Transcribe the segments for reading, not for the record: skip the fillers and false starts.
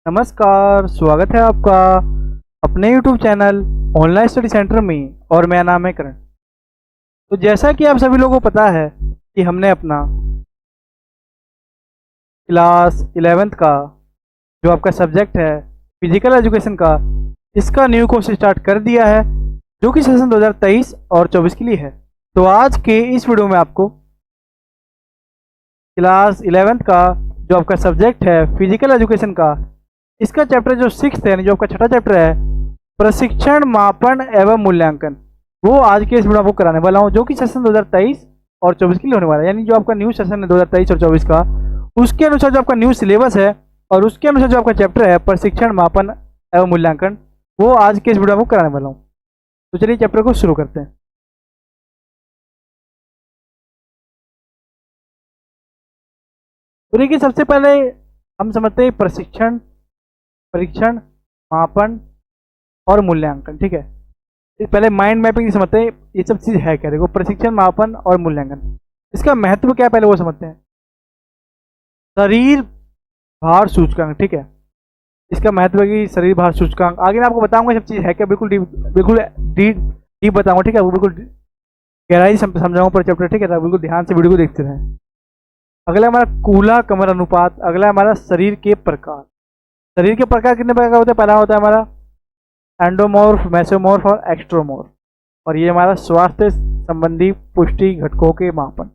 नमस्कार, स्वागत है आपका अपने YouTube channel online study centre में। और मेरा नाम है करण। तो जैसा कि आप सभी लोगों को पता है कि हमने अपना क्लास 11th का जो आपका सब्जेक्ट है फिजिकल एजुकेशन का, इसका न्यू कोर्स स्टार्ट कर दिया है जो कि सेशन 2023 और 24 के लिए है। तो आज के इस वीडियो में आपको क्लास 11th का जो आपका सब्जेक्ट है फिजिकल एजुकेशन का, इसका चैप्टर जो 6th है यानी जो आपका छठा चैप्टर है प्रशिक्षण मापन एवं मूल्यांकन, वो आज के इस वीडियो आपको कराने वाला हूँ जो कि सेशन 2023 और 24 के लिए होने वाला है। यानी जो आपका न्यू सेशन है 2023 और 24 का, उसके अनुसार जो आपका न्यू सिलेबस है और उसके अनुसार जो आपका चैप्टर है प्रशिक्षण मापन एवं मूल्यांकन, वो आज के इस वीडियो आपको कराने वाला हूँ। तो चलिए चैप्टर को शुरू करते हैं। तो देखिए, सबसे पहले हम समझते हैं प्रशिक्षण, परीक्षण, मापन और मूल्यांकन। ठीक है, पहले माइंड मैपिंग समझते हैं ये सब चीज है क्या। देखो, प्रशिक्षण, मापन और मूल्यांकन, इसका महत्व क्या है पहले वो समझते हैं। शरीर भार सूचकांक, ठीक है, इसका महत्व है कि शरीर भार सूचकांक। आगे मैं आपको बताऊंगा सब चीज है क्या, बिल्कुल डीप बताऊंगा। ठीक है, बिल्कुल गहराई समझाऊंगा पर चैप्टर। ठीक है, तो बिल्कुल ध्यान से वीडियो को देखते रहें। अगला हमारा कूल्हा कमर अनुपात। अगला हमारा शरीर के प्रकार। शरीर के प्रकार कितने प्रकार होते हैं। पहला होता है हमारा एंडोमॉर्फ, मेसोमॉर्फ और एक्स्ट्रोमॉर्फ। और ये हमारा स्वास्थ्य संबंधी पुष्टि घटकों के मापन।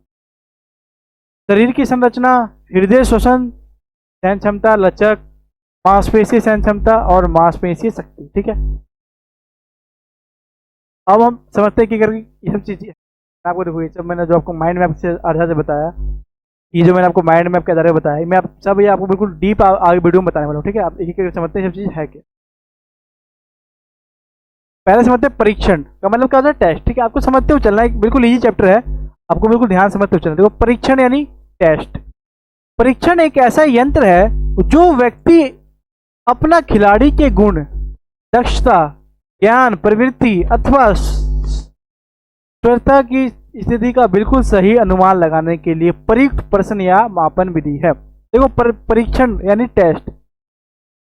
शरीर की संरचना, हृदय श्वसन, सहन क्षमता, लचक, मांसपेशीय सहन क्षमता और मांसपेशीय शक्ति। ठीक है, अब हम समझते हैं कि करके ये सब चीजें आपको देखो, ये सब मैंने जो आपको माइंड मैप से आधार से बताया, ये जो मैंने आपको माइंड मैप के आधार बताया, मैं आप सब ये आपको बिल्कुल डीप आगे वीडियो में बताने वाला हूँ। ठीक है, आप एक एक समझते हैं सब चीज है क्या। पहले समझते हैं परीक्षण का मतलब क्या होता है, टेस्ट। ठीक है, आपको समझते हुए चलना है, बिल्कुल इजी चैप्टर है, आपको बिल्कुल ध्यान समझते हुए चलना। देखो, परीक्षण यानी टेस्ट। परीक्षण एक ऐसा यंत्र है जो व्यक्ति अपना खिलाड़ी के गुण, दक्षता, ज्ञान, प्रवृत्ति अथवा स्थिरता की स्थिति का बिल्कुल सही अनुमान लगाने के लिए प्रयुक्त प्रश्न या मापन विधि है। देखो, परीक्षण यानी टेस्ट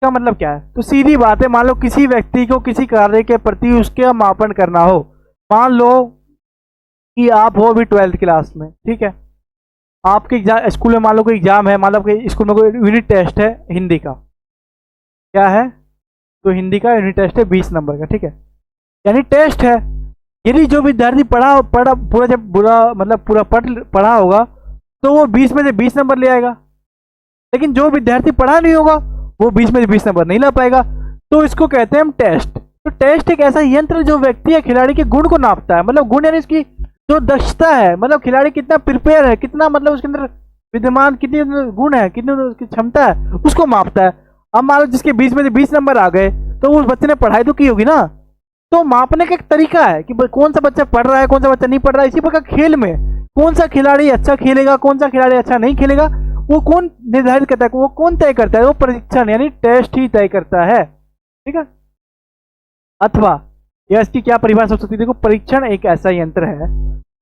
का मतलब क्या है, तो सीधी बात है, मान लो किसी व्यक्ति को किसी कार्य के प्रति उसके मापन करना हो। मान लो कि आप हो अभी 12th क्लास में। ठीक है, आपके स्कूल में मान लो कोई एग्जाम है, मान लो आपके स्कूल में कोई यूनिट टेस्ट है हिंदी का। क्या है, तो हिंदी का यूनिट टेस्ट है 20 नंबर का। ठीक है, यानी टेस्ट है। यदि जो विद्यार्थी पूरा जब पूरा पढ़ा होगा तो वो 20 में से 20 नंबर ले आएगा। लेकिन जो विद्यार्थी पढ़ा नहीं होगा वो 20 में से 20 नंबर नहीं ला पाएगा। तो इसको कहते हैं हम टेस्ट। तो टेस्ट एक ऐसा यंत्र जो व्यक्ति या खिलाड़ी के गुण को नापता है। मतलब गुण यानी इसकी जो दक्षता है, मतलब खिलाड़ी कितना प्रिपेयर है, कितना मतलब उसके अंदर विद्यमान कितने गुण है, कितनी उसकी क्षमता है, उसको मापता है। अब मान लो जिसके 20 में से 20 नंबर आ गए तो उस बच्चे ने पढ़ाई तो की होगी ना। तो मापने का एक तरीका है कि कौन सा बच्चा पढ़ रहा है, कौन सा बच्चा नहीं पढ़ रहा है। इसी प्रकार खेल में कौन सा खिलाड़ी अच्छा खेलेगा, कौन सा खिलाड़ी अच्छा नहीं खेलेगा, वो कौन निर्धारित करता है, वो कौन तय करता है, वो परीक्षण यानी टेस्ट ही तय करता है। ठीक है, अथवा यह इसकी क्या परिभाषा हो सकती है। देखो, परीक्षण एक ऐसा यंत्र है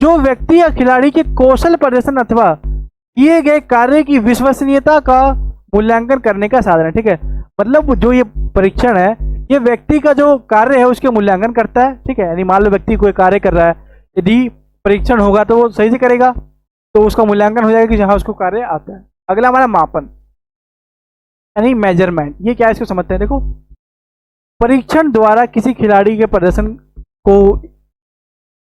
जो व्यक्ति या खिलाड़ी के कौशल प्रदर्शन अथवा किए गए कार्य की विश्वसनीयता का मूल्यांकन करने का साधन है। ठीक है, मतलब जो ये परीक्षण है ये व्यक्ति का जो कार्य है उसके मूल्यांकन करता है। ठीक है, यानी मान लो व्यक्ति कोई कार्य कर रहा है, यदि परीक्षण होगा तो वो सही से करेगा तो उसका मूल्यांकन हो जाएगा कि जहां उसको कार्य आता है। अगला हमारा मापन यानी मेजरमेंट। ये क्या है, इसको समझते हैं। देखो, परीक्षण द्वारा किसी खिलाड़ी के प्रदर्शन को,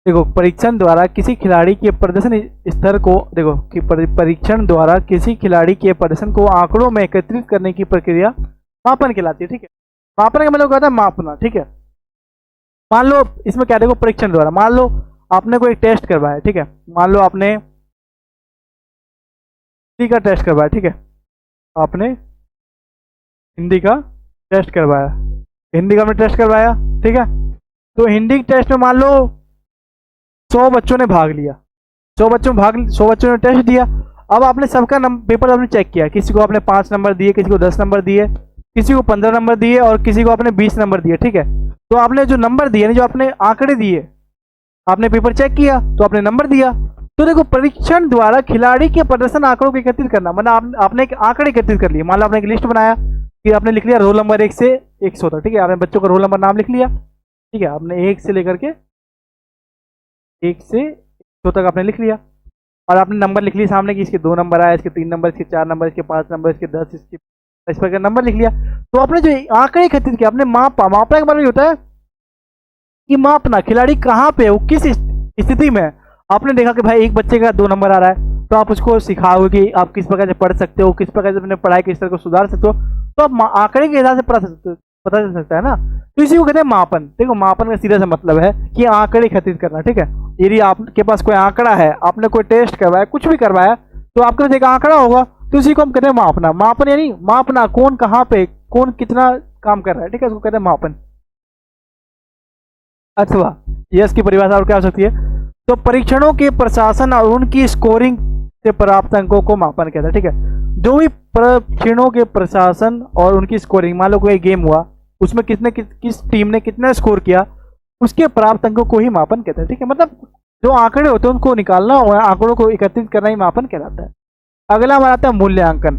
देखो परीक्षण द्वारा किसी खिलाड़ी के प्रदर्शन स्तर को, देखो कि परीक्षण द्वारा किसी खिलाड़ी के प्रदर्शन को आंकड़ों में एकत्रित करने की प्रक्रिया मापन कहलाती है। ठीक है, मापन का मतलब क्या होता है, मापना। ठीक है, मान लो इसमें क्या, देखो परीक्षण द्वारा, मान लो आपने कोई टेस्ट करवाया। ठीक है, मान लो आपने हिंदी का टेस्ट करवाया। ठीक है, आपने हिंदी का टेस्ट करवाया, हिंदी का आपने टेस्ट करवाया। ठीक है, तो हिंदी टेस्ट में मान लो 100 बच्चों ने भाग लिया, 100 बच्चों ने टेस्ट दिया। अब आपने सबका पेपर आपने चेक किया, किसी को आपने 5 नंबर दिए, किसी को 10 नंबर दिए, किसी को 15 नंबर दिए और किसी को आपने 20 नंबर दिए। ठीक है, तो आपने जो नंबर दिए, जो आपने आंकड़े दिए, आपने पेपर चेक किया तो आपने नंबर दिया। तो देखो, परीक्षण द्वारा खिलाड़ी के प्रदर्शन आंकड़ों को एकत्रित करना, मतलब आपने एक आंकड़े एकत्रित कर लिए। मान लो आपने एक लिस्ट बनाया फिर आपने लिख लिया रोल नंबर 1 से 100 तक, ठीक है। आपने बच्चों का रोल नंबर नाम लिख लिया, ठीक है। आपने 1 से लेकर के 1 से 100 तक आपने लिख लिया, और आपने नंबर लिख लिया सामने कि इसके 2 नंबर आए, इसके 3 नंबर, इसके 4 नंबर, इसके 5 नंबर, इसके 10, इसके इस प्रकार नंबर लिख लिया। तो आपने जो आंकड़े एकत्रित किया, आपने मापना के बारे में होता है कि मापना खिलाड़ी कहाँ पे है, वो किस स्थिति में है। आपने देखा कि भाई एक बच्चे का 2 नंबर आ रहा है, तो आप उसको सिखाओगे कि आप किस प्रकार से पढ़ सकते हो, किस प्रकार से अपने पढ़ाई के स्तर को सुधार सकते हो। तो आप आंकड़े के हिसाब से पता चल सकता है ना। तो इसी को कहते हैं मापन। देखो, मापन का सीधा सा मतलब है कि आंकड़े एकत्रित करना, ठीक है। यदि आपके पास कोई आंकड़ा है, आपने कोई टेस्ट करवाया, कुछ भी करवाया, तो आपके पास एक आंकड़ा होगा, तो इसी को हम कहते हैं मापना। मापन यानी मापना, कौन कहाँ पे, कौन कितना काम कर रहा है, ठीक है, उसको कहते हैं मापन। अथवा यस की परिभाषा और क्या हो सकती है, तो परीक्षणों के प्रशासन और उनकी स्कोरिंग से प्राप्त अंकों को मापन कहता है, ठीक है। जो भी परीक्षणों के प्रशासन और उनकी स्कोरिंग, मान लो कोई गेम हुआ, उसमें किस टीम ने कितना स्कोर किया, उसके प्राप्त अंकों को ही मापन कहते हैं, ठीक है। मतलब जो आंकड़े होते हैं उनको निकालना और आंकड़ों को एकत्रित करना ही मापन कहलाता है। अगला हमारा आता है मूल्यांकन,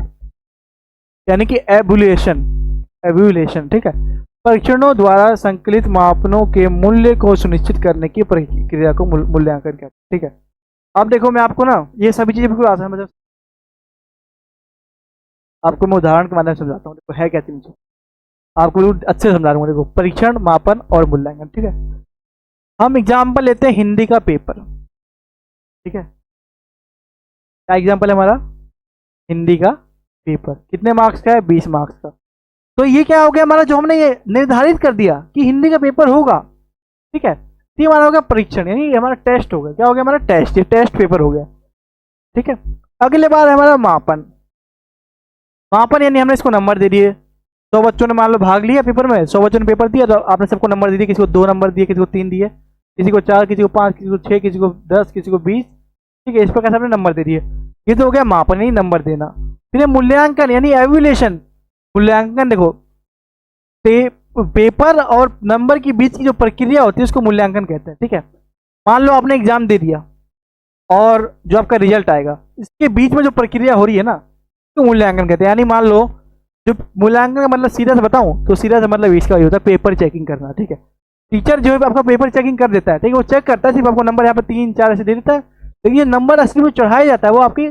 यानी कि एवुलेशन, ठीक है। परीक्षणों द्वारा संकलित मापनों के मूल्य को सुनिश्चित करने की प्रक्रिया को मूल्यांकन कहते हैं, ठीक है। अब देखो, मैं आपको ना ये सभी चीजें बिल्कुल आसान, मतलब आपको मैं उदाहरण के माध्यम से समझाता हूँ। देखो है क्या तीन चीज, आपको बिल्कुल अच्छे से समझा दूंगा। देखो, परीक्षण, मापन और मूल्यांकन, ठीक है। हम एग्जाम्पल लेते हैं हिंदी का पेपर, ठीक है। क्या एग्जाम्पल है हमारा, हिंदी का पेपर। कितने मार्क्स का है, 20 मार्क्स का। तो ये क्या हो गया हमारा, जो हमने ये निर्धारित कर दिया कि हिंदी का पेपर होगा, ठीक है। तो ये हमारा हो गया परीक्षण, यानी हमारा टेस्ट हो गया। क्या हो गया हमारा, टेस्ट। ये टेस्ट पेपर हो गया, ठीक है। अगले बार है हमारा मापन। मापन यानी हमने इसको नंबर दे दिए। 100 बच्चों ने मान लो भाग लिया पेपर में, 100 बच्चों ने पेपर दिया, तो आपने सबको नंबर दे दिए। किसी को 2 नंबर दिए, किसी को 3 दिए, किसी को 4, किसी को 5, किसी को 6, किसी को 10, किसी को 20, ठीक है। इस प्रकार से आपने नंबर दे दिए। ये तो हो गया मापन, यानी नंबर देना। फिर मूल्यांकन यानी एवुलेशन। मूल्यांकन देखो, पेपर और नंबर के बीच की जो प्रक्रिया होती है उसको मूल्यांकन कहते हैं, ठीक है। मान लो आपने एग्जाम दे दिया और जो आपका रिजल्ट आएगा, इसके बीच में जो प्रक्रिया हो रही है ना, तो मूल्यांकन कहते हैं। यानी मान लो, जो मूल्यांकन का मतलब सीधा से बताऊं तो सीधा से मतलब इसका होता है पेपर चेकिंग करना, ठीक है। टीचर जो है आपका पेपर चेकिंग कर देता है, ठीक है। वो चेक करता है, सिर्फ आपको नंबर यहाँ पे 3, 4 ऐसे दे देता है, लेकिन ये नंबर असली में चढ़ाया जाता है वो आपकी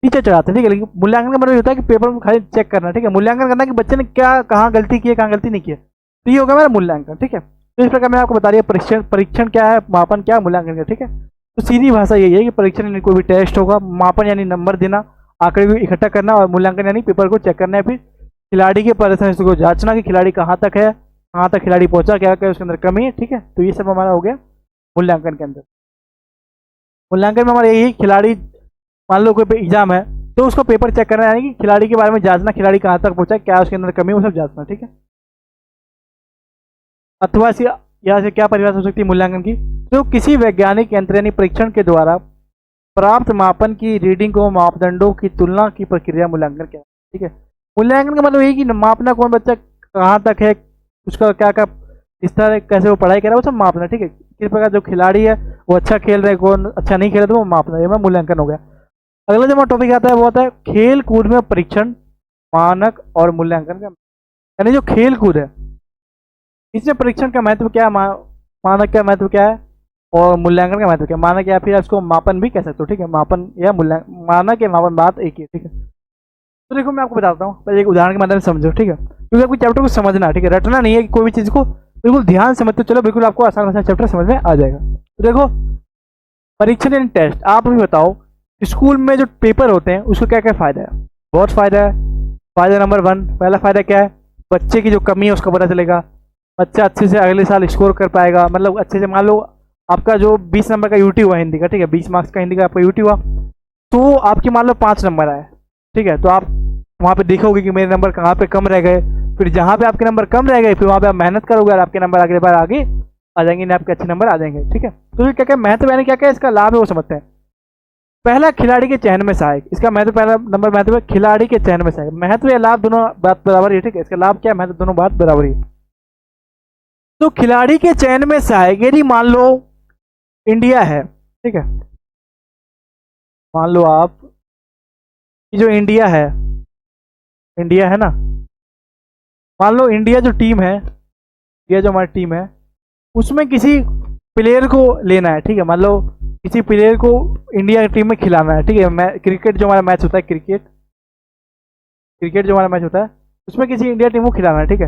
टीचर चढ़ाते हैं, ठीक है। लेकिन मूल्यांकन का मतलब होता है कि पेपर में खाली चेक करना, ठीक है। मूल्यांकन करना कि बच्चे ने क्या, कहाँ गलती की है, कहाँ गलती नहीं की है। तो ये होगा मेरा मूल्यांकन, ठीक है। तो इस प्रकार मैं आपको बता रही है परीक्षण, परीक्षण क्या है, मापन क्या है, मूल्यांकन क्या, ठीक है। तो सीधी भाषा यही है कि परीक्षण यानी कोई भी टेस्ट होगा, मापन यानी नंबर देना, आंकड़े को इकट्ठा करना, और मूल्यांकन यानी पेपर को चेक करना है। फिर खिलाड़ी के प्रदर्शन को जांचना कि खिलाड़ी कहाँ तक है, कहाँ तक खिलाड़ी पहुंचा, क्या क्या उसके अंदर कमी है, ठीक है। तो ये सब हमारा हो गया मूल्यांकन के अंदर। मूल्यांकन में हमारा यही, खिलाड़ी मान लो कोई एग्जाम है तो उसको पेपर चेक करना, यानी कि खिलाड़ी के बारे में जांचना, खिलाड़ी कहाँ तक पहुंचा, क्या उसके अंदर कमी है, वो सब जांचना, ठीक है। अथवा से यहाँ से क्या परिभाषा हो सकती है मूल्यांकन की, तो किसी वैज्ञानिक यंत्र यानी परीक्षण के द्वारा प्राप्त मापन की रीडिंग को मापदंडों की तुलना की प्रक्रिया मूल्यांकन क्या है, ठीक है। मूल्यांकन का मतलब यही कि मापना कौन बच्चा कहाँ तक है, उसका क्या क्या स्तर है, कैसे वो पढ़ाई कर रहा है, वो सब मापना, ठीक है। किस प्रकार जो खिलाड़ी है वो अच्छा खेल रहे, कौन अच्छा नहीं खेल रहे, तो वो मापना, ये मूल्यांकन हो गया। अगला जो हमारा टॉपिक आता है वो आता है खेल कूद में परीक्षण, मानक और मूल्यांकन का, यानी जो खेल कूद है इसमें परीक्षण का महत्व क्या है, मानक का महत्व क्या है, और मूल्यांकन का महत्व क्या है। मानक या फिर इसको मापन भी कह सकते हो, ठीक है। मापन या मूल्यांकन, मानक या मापन बात एक ही, ठीक है। तो देखो मैं आपको बताता हूँ, पहले एक उदाहरण के माध्यम से समझो, ठीक है। क्योंकि आपको चैप्टर को समझना, ठीक है, रटना नहीं है कि कोई भी चीज़ को बिल्कुल ध्यान समझते चलो, बिल्कुल आपको आसान आसान चैप्टर समझ में आ जाएगा। तो देखो, परीक्षण यानी टेस्ट। आप भी बताओ, स्कूल में जो पेपर होते हैं उसको क्या क्या फायदा है। बहुत फायदा है। फायदा नंबर 1, पहला फायदा क्या है, बच्चे की जो कमी है उसका पता चलेगा, बच्चा अच्छे से अगले साल स्कोर कर पाएगा। मतलब अच्छे से, मान लो आपका जो 20 नंबर का यूटी हुआ हिंदी का, ठीक है, 20 मार्क्स का हिंदी का आपका यूटी हुआ, तो आपके मान लो 5 नंबर आए, ठीक है। तो आप वहाँ पे देखोगे कि मेरे नंबर कहाँ पे कम रह गए, फिर जहाँ पे आपके नंबर कम रह गए फिर वहाँ पे आप मेहनत करोगे और आपके नंबर अगले बार आगे आ जाएंगे, नहीं आपके अच्छे नंबर आ जाएंगे, ठीक है। तो ये क्या क्या महत्व, यानी क्या क्या इसका लाभ है वो समझते हैं। पहला, खिलाड़ी के चयन में सहायक। इसका महत्व, पहला नंबर महत्व है खिलाड़ी के चयन में सहायक। महत्व या लाभ दोनों बात बराबर है, ठीक है। इसका लाभ क्या है, महत्व दोनों बात बराबर है। तो खिलाड़ी के चयन में सहायक, यदि मान लो इंडिया है, ठीक है, मान लो आप जो इंडिया है ना, मान लो इंडिया जो टीम है, इंडिया जो हमारी टीम है, उसमें किसी प्लेयर को लेना है, ठीक है। मान लो किसी प्लेयर को इंडिया की टीम में खिलाना है, ठीक है। क्रिकेट जो हमारा मैच होता है, क्रिकेट जो हमारा मैच होता है, उसमें किसी इंडिया टीम को खिलाना है, ठीक है।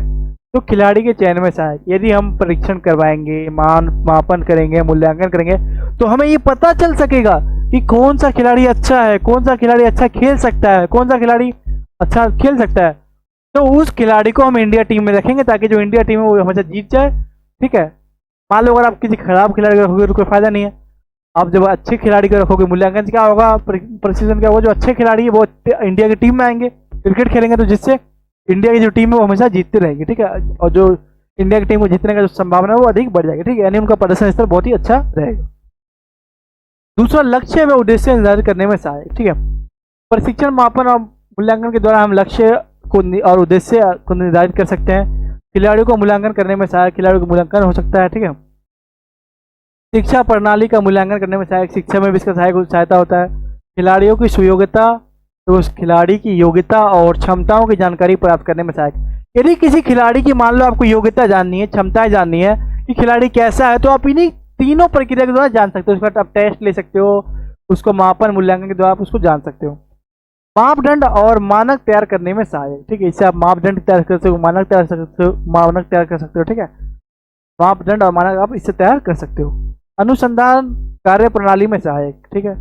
तो खिलाड़ी के चयन में सहायक, यदि हम परीक्षण करवाएंगे, मापन करेंगे, मूल्यांकन करेंगे, तो हमें ये पता चल सकेगा कि कौन सा खिलाड़ी अच्छा है, कौन सा खिलाड़ी अच्छा खेल सकता है, कौन सा खिलाड़ी अच्छा खेल सकता है। तो उस खिलाड़ी को हम इंडिया टीम में रखेंगे ताकि जो इंडिया टीम है वो हमेशा जीत जाए, ठीक है। मान लो अगर आप किसी खराब खिलाड़ी को रखोगे तो कोई फायदा नहीं है। आप जब अच्छे खिलाड़ी को रखोगे, मूल्यांकन से क्या होगा, प्रेसिजन क्या होगा, जो अच्छे खिलाड़ी है वो इंडिया की टीम में आएंगे, क्रिकेट खेलेंगे, तो जिससे इंडिया की जो टीम है वो हमेशा जीतती रहेगी, ठीक है। और जो इंडिया की टीम को जीतने का जो संभावना है वो अधिक बढ़ जाएगी, ठीक है। यानी उनका प्रदर्शन स्तर बहुत ही अच्छा रहेगा। दूसरा, लक्ष्य व उद्देश्य निर्धारित करने में सहायक, ठीक है। प्रशिक्षण, मापन और मूल्यांकन के द्वारा हम लक्ष्य को और उद्देश्य को निर्धारित कर सकते हैं। खिलाड़ियों को मूल्यांकन करने में सहायक, खिलाड़ियों का मूल्यांकन हो सकता है, ठीक है। शिक्षा प्रणाली का मूल्यांकन करने में सहायक, शिक्षा में भी इसका सहायता होता है। खिलाड़ियों की सुयोग्यता, तो उस खिलाड़ी की योग्यता और क्षमताओं की जानकारी प्राप्त करने में सहायक। यदि किसी खिलाड़ी की, मान लो आपको योग्यता जाननी है, क्षमताएं जाननी है कि खिलाड़ी कैसा है, तो आप इन्हीं तीनों प्रक्रिया के द्वारा जान सकते हो। उसके बाद आप टेस्ट ले सकते हो, उसको मापन मूल्यांकन के द्वारा आप उसको जान सकते हो। मापदंड और मानक तैयार करने में सहायक, ठीक है। इससे आप मापदंड तैयार कर सकते हो, मानक तैयार कर सकते हो, ठीक है। मापदंड और मानक आप इससे तैयार कर सकते हो। अनुसंधान कार्य प्रणाली में सहायक, ठीक है।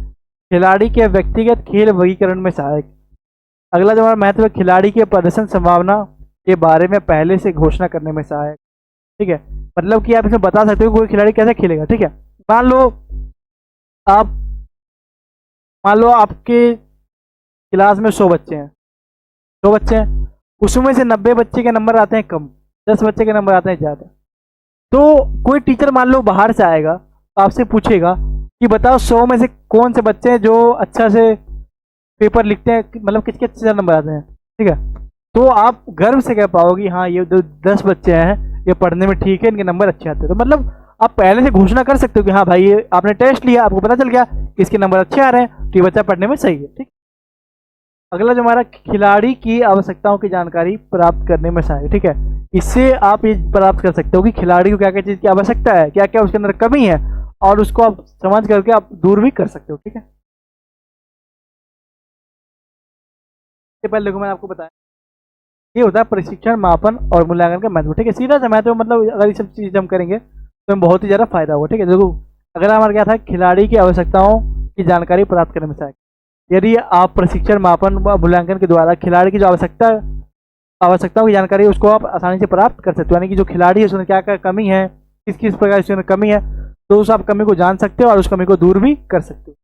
खिलाड़ी के व्यक्तिगत खेल वर्गीकरण में सहायक। अगला जो हमारा महत्व है, खिलाड़ी के प्रदर्शन संभावना के बारे में पहले से घोषणा करने में सहायक, ठीक है। मतलब कि आप इसमें बता सकते हो कोई खिलाड़ी कैसे खेलेगा, ठीक है। मान लो आप, मान लो आपके क्लास में 100 बच्चे हैं, 100 बच्चे हैं, उसमें से 90 बच्चे के नंबर आते हैं कम, 10 बच्चे के नंबर आते हैं ज़्यादा। तो कोई टीचर मान लो बाहर से आएगा, आपसे पूछेगा कि बताओ 100 में से कौन से बच्चे हैं जो अच्छा से पेपर लिखते हैं, मतलब किसके अच्छे नंबर आते हैं, ठीक है। तो आप गर्व से कह पाओगे हाँ ये 10 बच्चे हैं, ये पढ़ने में ठीक है, इनके नंबर अच्छे आते हैं। तो मतलब आप पहले से घोषणा कर सकते हो कि हाँ भाई ये आपने टेस्ट लिया, आपको पता चल गया कि इसके नंबर अच्छे आ रहे हैं, तो ये बच्चा पढ़ने में सही है, ठीक। अगला जो हमारा, खिलाड़ी की आवश्यकताओं की जानकारी प्राप्त करने में सहायक, ठीक है। इससे आप ये प्राप्त कर सकते हो कि खिलाड़ी को क्या क्या चीज़ की आवश्यकता है, क्या क्या उसके अंदर कमी है, और उसको आप समझ करके आप दूर भी कर सकते हो, ठीक है। इससे पहले देखो मैंने आपको बताया, ये होता है प्रशिक्षण, मापन और मूल्यांकन का महत्व, ठीक है। सीधा सा महत्व, मतलब अगर ये सब चीज़ हम करेंगे तो हमें बहुत ही ज़्यादा फायदा होगा, ठीक है। देखो अगर हमारा क्या था, खिलाड़ी की आवश्यकताओं की जानकारी प्राप्त करने में सहायक। यदि आप प्रशिक्षण, मापन व मूल्यांकन के द्वारा खिलाड़ी की जो आवश्यकताओं की जानकारी है उसको आप आसानी से प्राप्त कर सकते हो। यानी कि जो खिलाड़ी है उसमें क्या क्या कमी है, किस किस प्रकार की उसमें कमी है, तो उस आप कमी को जान सकते हो और उस कमी को दूर भी कर सकते हो।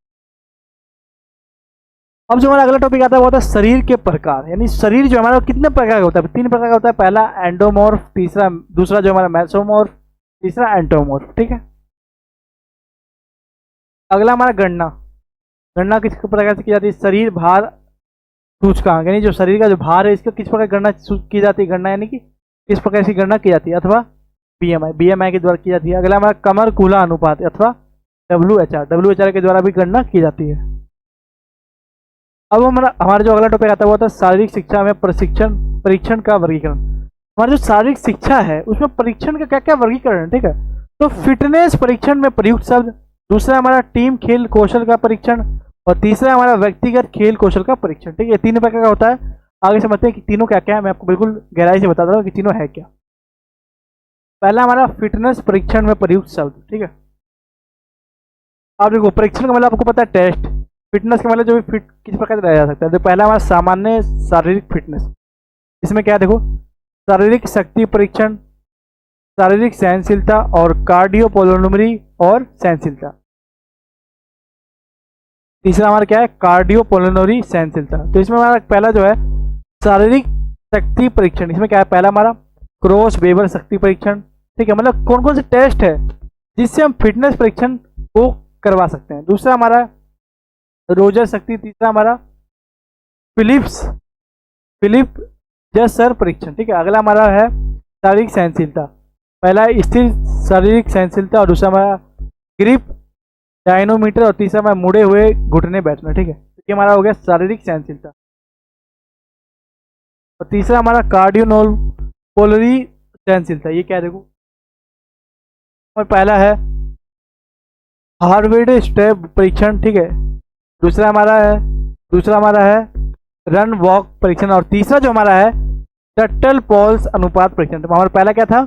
अब जो हमारा अगला टॉपिक आता है वो होता है शरीर के प्रकार। यानी शरीर जो हमारा कितने प्रकार का होता है, 3 प्रकार का होता है। पहला एंडोमॉर्फ, दूसरा जो हमारा मेसोमॉर्फ, तीसरा एंटोमॉर्फ, ठीक है। अगला हमारा गणना। गणना किस प्रकार से की जाती है, शरीर भार सूचकांक, यानी जो शरीर का जो भार है इसका किस प्रकार गणना की जाती है, गणना यानी कि किस प्रकार की गणना की जाती है, अथवा बीएमआई के द्वारा की जाती है। अगला हमारा कमर कूला अनुपात अथवा डब्ल्यूएचआर के द्वारा भी गणना की जाती है। अब हमारा जो अगला टॉपिक आता है वो होता है शारीरिक शिक्षा में परीक्षण का वर्गीकरण। हमारी जो शारीरिक शिक्षा है उसमें परीक्षण का क्या क्या वर्गीकरण है, ठीक है। तो फिटनेस परीक्षण में प्रयुक्त शब्द, दूसरा हमारा टीम खेल कौशल का परीक्षण, और तीसरा हमारा व्यक्तिगत खेल कौशल का परीक्षण, ठीक है। 3 प्रकार का होता है। आगे समझते हैं कि तीनों क्या क्या है, मैं आपको बिल्कुल गहराई से बता रहा हूँ कि तीनों है क्या। पहला हमारा फिटनेस परीक्षण में प्रयुक्त शब्द, ठीक है। आप देखो परीक्षण का मतलब आपको पता है टेस्ट, फिटनेस का मतलब जो भी फिट किस प्रकार से रहा जा सकता है। तो पहला हमारा सामान्य शारीरिक फिटनेस, इसमें क्या है देखो, शारीरिक शक्ति परीक्षण, शारीरिक सहनशीलता और कार्डियोपोलोनरी और सहनशीलता। तीसरा हमारा क्या है, कार्डियोपोलोनरी सहनशीलता। तो इसमें हमारा पहला जो है शारीरिक शक्ति परीक्षण, इसमें क्या है, पहला हमारा क्रॉस वेबर शक्ति परीक्षण, ठीक है। मतलब कौन कौन से टेस्ट है जिससे हम फिटनेस परीक्षण को करवा सकते हैं। दूसरा हमारा रोजर शक्ति, तीसरा हमारा फिलिप जसर परीक्षण, ठीक है। अगला हमारा है शारीरिक सहनशीलता, पहला स्थिर शारीरिक सहनशीलता, और दूसरा हमारा ग्रिप डायनोमीटर, और तीसरा हमारा मुड़े हुए घुटने बैठना, ठीक है। तो ये हमारा हो गया शारीरिक सहनशीलता। और तीसरा हमारा पोलरी सहनशीलता, ये क्या है देखो। और पहला है हार्वर्ड स्टेप परीक्षण, ठीक है। दूसरा हमारा है रन वॉक परीक्षण, और तीसरा जो हमारा है टटल पॉल्स अनुपात परीक्षण। तो हमारा पहला क्या था,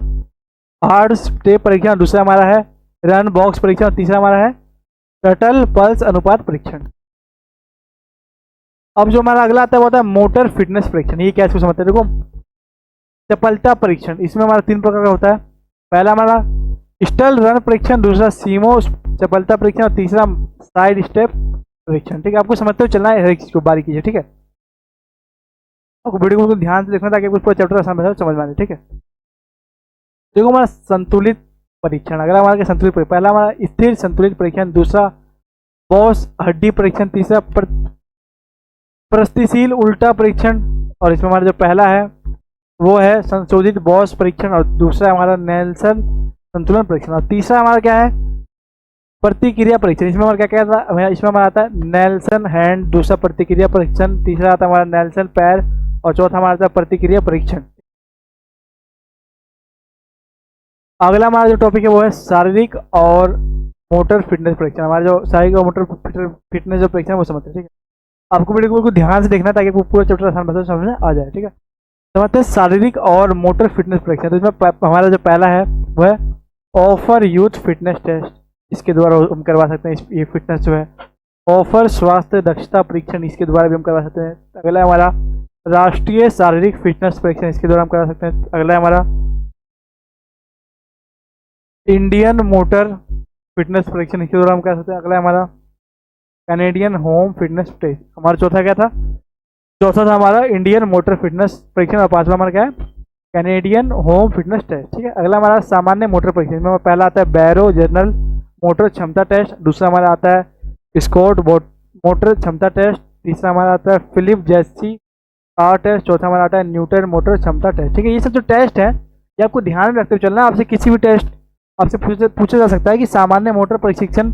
हार्ड स्टेप परीक्षण, दूसरा हमारा है रन बॉक्स परीक्षण, और तीसरा हमारा है टटल पल्स अनुपात परीक्षण। अब जो हमारा अगला आता है वो आता है मोटर फिटनेस परीक्षण। ये क्या इसको समझते हैं देखो। चपलता परीक्षण, इसमें हमारा 3 प्रकार का होता है। पहला हमारा स्टल रन परीक्षण, दूसरा सीमो चपलता परीक्षण, और तीसरा साइड स्टेप परीक्षण, ठीक है। आपको समझते हुए चलना है हर एक चीज को बारीकी से, ठीक है। आपको वीडियो को ध्यान से देखना ताकि पूरा चैप्टर आसान समझ में आए, ठीक है। देखो हमारा संतुलित परीक्षण, अगर हमारा संतुलित परीक्षण, पहला हमारा स्थिर संतुलित परीक्षण, दूसरा बॉस हड्डी परीक्षण, तीसरा प्रस्थिशील उल्टा परीक्षण, और इसमें हमारा जो पहला है वो है संशोधित बॉस परीक्षण, और दूसरा हमारा नेल्सन संतुलन परीक्षण, और तीसरा हमारा क्या है प्रतिक्रिया परीक्षण। इसमें हमारा क्या था, इसमें हमारा आता है नेल्सन हैंड, दूसरा प्रतिक्रिया परीक्षण, तीसरा आता है हमारा नेल्सन पैर, और चौथा हमारा आता है प्रतिक्रिया परीक्षण। अगला हमारा जो टॉपिक है वो है शारीरिक और मोटर फिटनेस परीक्षण। हमारा जो शारीरिक और मोटर फिटनेस जो परीक्षण है वो समझते हैं, ठीक है। आपको वीडियो को ध्यान से देखना ताकि पूरा चैप्टर आसान भाषा में समझ में आ जाए, ठीक है। समझते हैं शारीरिक और मोटर फिटनेस परीक्षण। तो इसमें हमारा जो पहला है वो है ऑफर यूथ फिटनेस टेस्ट, इसके द्वारा हम करवा सकते हैं ये फिटनेस जो है। ऑफर स्वास्थ्य दक्षता परीक्षण, इसके द्वारा भी हम करवा सकते हैं। अगला है हमारा राष्ट्रीय शारीरिक फिटनेस परीक्षण, इसके द्वारा हम करवा सकते हैं। अगला है हमारा इंडियन मोटर फिटनेस परीक्षण, इसके द्वारा हम कर सकते हैं। अगला है हमारा कैनेडियन होम फिटनेस टेस्ट। हमारा चौथा क्या था, चौथा था हमारा इंडियन मोटर फिटनेस परीक्षण, और पांचवा हमारा क्या है कैनेडियन होम फिटनेस टेस्ट, ठीक है। अगला हमारा सामान्य मोटर परीक्षण, इसमें पहला आता है बैरो जनरल मोटर क्षमता टेस्ट, दूसरा हमारा आता है स्कॉट मोटर क्षमता टेस्ट, तीसरा हमारा आता है फिलिप जैसी कार टेस्ट, चौथा हमारा आता है न्यूटन मोटर क्षमता टेस्ट, ठीक है। ये सब जो टेस्ट है ये आपको ध्यान में रखते हुए चलना। आपसे किसी भी टेस्ट आपसे पूछा जा सकता है कि सामान्य मोटर प्रशिक्षण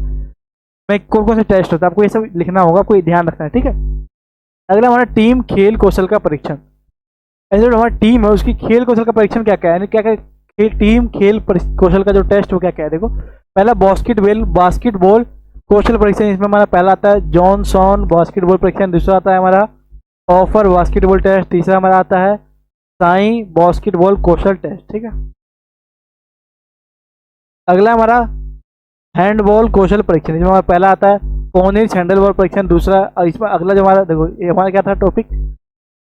में कौन कौन से टेस्ट होता है, आपको ये सब लिखना होगा, आपको ध्यान रखना है, ठीक है। अगला हमारा टीम खेल कौशल का परीक्षण। ऐसे जो हमारी टीम है उसकी खेल कौशल का परीक्षण क्या क्या है, क्या क्या टीम खेल कौशल का जो टेस्ट हो क्या क्या है देखो। पहला बास्केटबॉल कौशल परीक्षण, इसमें हमारा पहला आता है जॉनसन बास्केटबॉल परीक्षण, दूसरा आता है हमारा ऑफर बास्केटबॉल टेस्ट, तीसरा हमारा आता है साई बास्केटबॉल कौशल टेस्ट, ठीक है। अगला हमारा हैंडबॉल कौशल परीक्षण, इसमें हमारा पहला आता है पोनिस हैंडबॉल परीक्षण, दूसरा इसमें अगला जो हमारा देखो ये हमारा क्या था टॉपिक,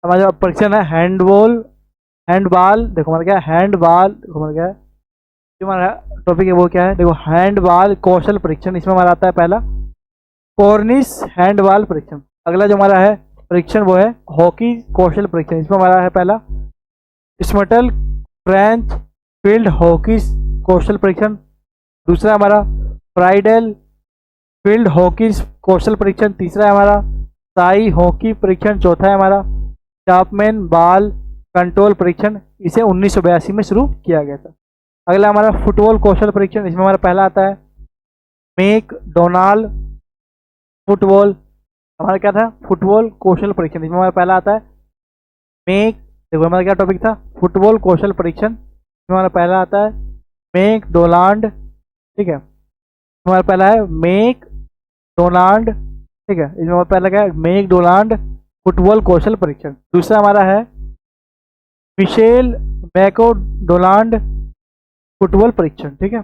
हमारा जो परीक्षण है हैंडबॉल देखो हमारा क्या हैंडबॉल देखो हमारा क्या है जो हमारा टॉपिक है वो क्या है देखो हैंडबॉल कौशल परीक्षण, इसमें हमारा आता है पहला कॉर्निश हैंडबॉल परीक्षण। अगला जो हमारा है परीक्षण वो है हॉकी कौशल परीक्षण, इसमें हमारा है पहला स्मटल फ्रेंच फील्ड हॉकी कौशल परीक्षण, दूसरा हमारा फ्राइडल फील्ड हॉकी कौशल परीक्षण, तीसरा है हमारा साई हॉकी परीक्षण, चौथा है हमारा चापमैन बॉल कंट्रोल परीक्षण, इसे 1982 में शुरू किया गया था। अगला हमारा फुटबॉल कौशल परीक्षण, इसमें हमारा पहला आता है मैकडोनाल्ड फुटबॉल, हमारा क्या था फुटबॉल कौशल परीक्षण, इसमें हमारा पहला आता है देखो हमारा क्या टॉपिक था फुटबॉल कौशल परीक्षण, इसमें हमारा पहला आता है मैकडोनाल्ड, ठीक है, हमारा पहला है मैकडोनाल्ड, ठीक है, इसमें हमारा पहला क्या है मैकडोनाल्ड फुटबॉल कौशल परीक्षण, दूसरा हमारा है मिशेल मैकडोनाल्ड फुटबॉल परीक्षण, ठीक है,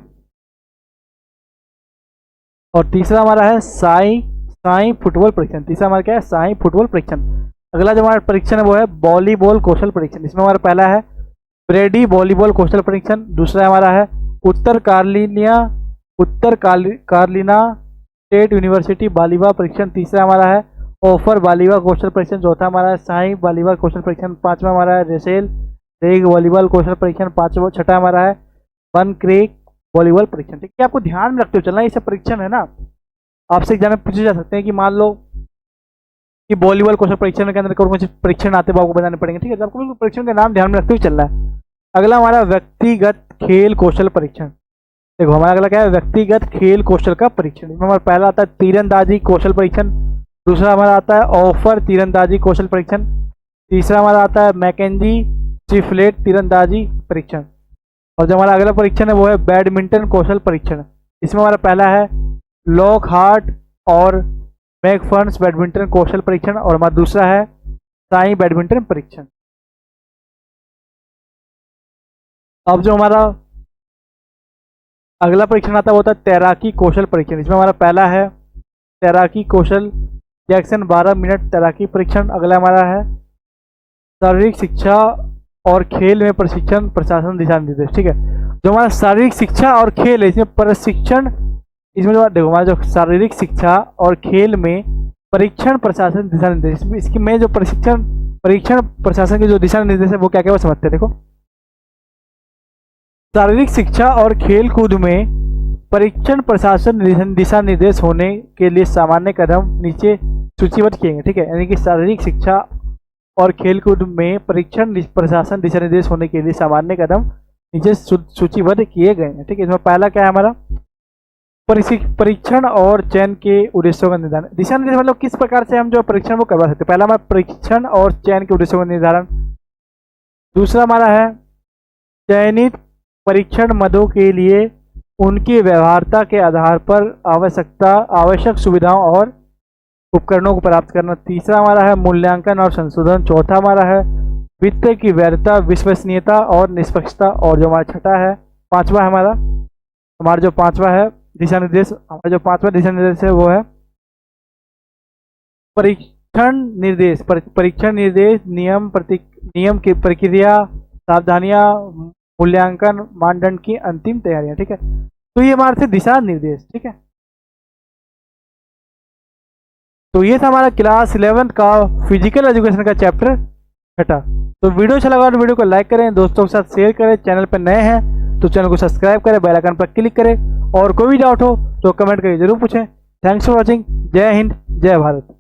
और तीसरा हमारा है साई फुटबॉल परीक्षण, तीसरा हमारा क्या है साई फुटबॉल परीक्षण। अगला जो हमारा परीक्षण है वो है वॉलीबॉल कौशल परीक्षण, इसमें हमारा पहला है ब्रेडी वॉलीबॉल कौशल परीक्षण, दूसरा हमारा है उत्तर कार्लिना स्टेट यूनिवर्सिटी वॉलीबॉल परीक्षण, तीसरा हमारा है ऑफर वॉलीबॉल कौशल परीक्षण, चौथा हमारा है साई वॉलीबॉल कौशल परीक्षण, पांचवा हमारा है रेसेल रेग वॉलीबॉल कौशल परीक्षण, छठा हमारा है वन क्रेक वॉलीबॉल परीक्षण, ठीक है। आपको ध्यान में रखते हो चलना, ये सब परीक्षण है ना, आपसे एग्जाम में पूछे जा सकते हैं कि मान लो कि वॉलीबॉल कौशल परीक्षण के अंदर कौन से परीक्षण आते हैं आपको बताने पड़ेंगे, ठीक है, तो आपको परीक्षण का नाम ध्यान में रखते हुए चलना है। अगला हमारा व्यक्तिगत खेल कौशल परीक्षण, देखो हमारा अगला क्या है व्यक्तिगत खेल कौशल का परीक्षण, इसमें हमारा पहला आता है तीरंदाजी कौशल परीक्षण, दूसरा हमारा आता है ऑफर तीरंदाजी कौशल परीक्षण, तीसरा हमारा आता है मैकेंजी चिफलेट तीरंदाजी परीक्षण। और जो हमारा अगला परीक्षण है वो है बैडमिंटन कौशल परीक्षण। इसमें हमारा पहला है लॉक हार्ट और मैकफर्न्स बैडमिंटन कौशल परीक्षण और हमारा दूसरा है साई बैडमिंटन परीक्षण। अब जो हमारा अगला परीक्षण आता है वो होता है तैराकी कौशल परीक्षण। इसमें हमारा पहला है तैराकी कौशल जैक्सन 12 मिनट तैराकी परीक्षण। अगला हमारा है शारीरिक शिक्षा और खेल में प्रशिक्षण प्रशासन दिशा निर्देश। ठीक है, जो हमारा शारीरिक शिक्षा और खेल है इसमें प्रशिक्षण, इसमें जो देखो हमारा जो शारीरिक शिक्षा और खेल में परीक्षण प्रशासन दिशा निर्देश, इसकी में जो परीक्षण प्रशासन के जो दिशा निर्देश है वो क्या क्या वो समझते हैं। देखो, शारीरिक शिक्षा और खेल कूद में परीक्षण प्रशासन दिशा निर्देश होने के लिए सामान्य कदम नीचे सूचीबद्ध किए गए। ठीक है, यानी कि शारीरिक शिक्षा और खेल कूद में परीक्षण प्रशासन दिशा निर्देश होने के लिए सामान्य कदम नीचे सूचीबद्ध किए गए हैं। ठीक है, इसमें पहला क्या है हमारा परीक्षण और चयन के उद्देश्यों का निर्धारण। दिशा निर्देश मतलब किस प्रकार से हम जो परीक्षण वो करवा सकते हैं। पहला हमारा परीक्षण और चयन के उद्देश्यों का निर्धारण। दूसरा हमारा है चयनित परीक्षण मदों के लिए उनकी व्यवहार्यता के आधार पर आवश्यक सुविधाओं और उपकरणों को प्राप्त करना। तीसरा हमारा है मूल्यांकन और संशोधन। चौथा हमारा है वित्त की वैधता, विश्वसनीयता और निष्पक्षता। और जो हमारा छठा है पांचवा जो पांचवा है दिशा निर्देश, हमारा जो पांचवा दिशा निर्देश है वो है परीक्षण निर्देश नियम की प्रक्रिया, सावधानियां, मूल्यांकन, मानदंड की अंतिम तैयारियां। ठीक है, तो ये हमारे थे दिशा निर्देश। ठीक है, तो ये था हमारा क्लास 11 का फिजिकल एजुकेशन का चैप्टर छठा। तो वीडियो अच्छा लगा तो वीडियो को लाइक करें, दोस्तों के साथ शेयर करें, चैनल पर नए हैं तो चैनल को सब्सक्राइब करें, बेल आइकन पर क्लिक करें और कोई भी डाउट हो तो कमेंट करके जरूर पूछें। Thanks for watching. जय हिंद, जय भारत।